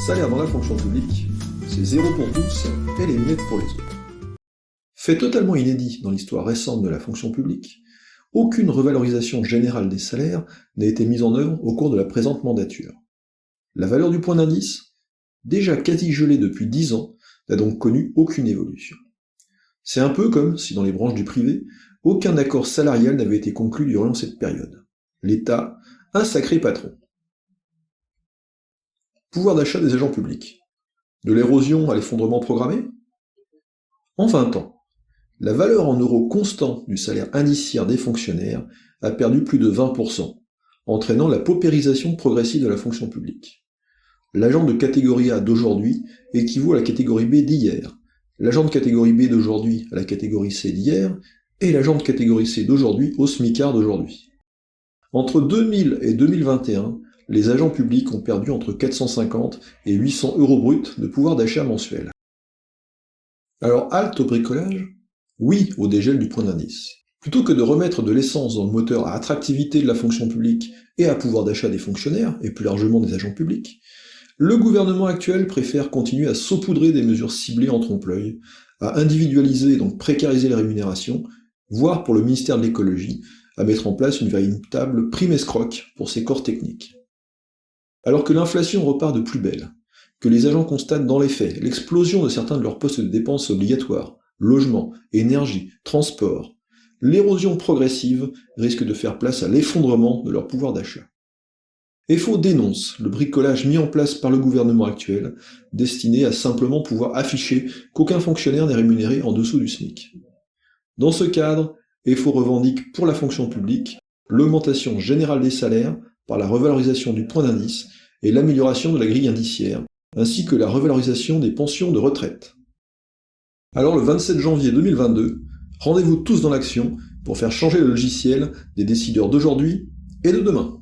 Salaire dans la fonction publique, c'est zéro pour tous et les miettes pour les autres. Fait totalement inédit dans l'histoire récente de la fonction publique, aucune revalorisation générale des salaires n'a été mise en œuvre au cours de la présente mandature. La valeur du point d'indice, déjà quasi gelée depuis 10 ans, n'a donc connu aucune évolution. C'est un peu comme si dans les branches du privé, aucun accord salarial n'avait été conclu durant cette période. L'État, un sacré patron. Pouvoir d'achat des agents publics. De l'érosion à l'effondrement programmé ? En 20 ans, la valeur en euros constants du salaire indiciaire des fonctionnaires a perdu plus de 20%, entraînant la paupérisation progressive de la fonction publique. L'agent de catégorie A d'aujourd'hui équivaut à la catégorie B d'hier, l'agent de catégorie B d'aujourd'hui à la catégorie C d'hier, et l'agent de catégorie C d'aujourd'hui au SMICAR d'aujourd'hui. Entre 2000 et 2021, les agents publics ont perdu entre 450 et 800 euros bruts de pouvoir d'achat mensuel. Alors halte au bricolage ? Oui au dégel du point d'indice. Plutôt que de remettre de l'essence dans le moteur à attractivité de la fonction publique et à pouvoir d'achat des fonctionnaires, et plus largement des agents publics, le gouvernement actuel préfère continuer à saupoudrer des mesures ciblées en trompe-l'œil, à individualiser et donc précariser les rémunérations, voire pour le ministère de l'écologie, à mettre en place une véritable prime escroc pour ses corps techniques. Alors que l'inflation repart de plus belle, que les agents constatent dans les faits l'explosion de certains de leurs postes de dépenses obligatoires, logement, énergie, transport, l'érosion progressive risque de faire place à l'effondrement de leur pouvoir d'achat. FO dénonce le bricolage mis en place par le gouvernement actuel, destiné à simplement pouvoir afficher qu'aucun fonctionnaire n'est rémunéré en dessous du SMIC. Dans ce cadre, FO revendique pour la fonction publique l'augmentation générale des salaires par la revalorisation du point d'indice et l'amélioration de la grille indiciaire, ainsi que la revalorisation des pensions de retraite. Alors le 27 janvier 2022, rendez-vous tous dans l'action pour faire changer le logiciel des décideurs d'aujourd'hui et de demain.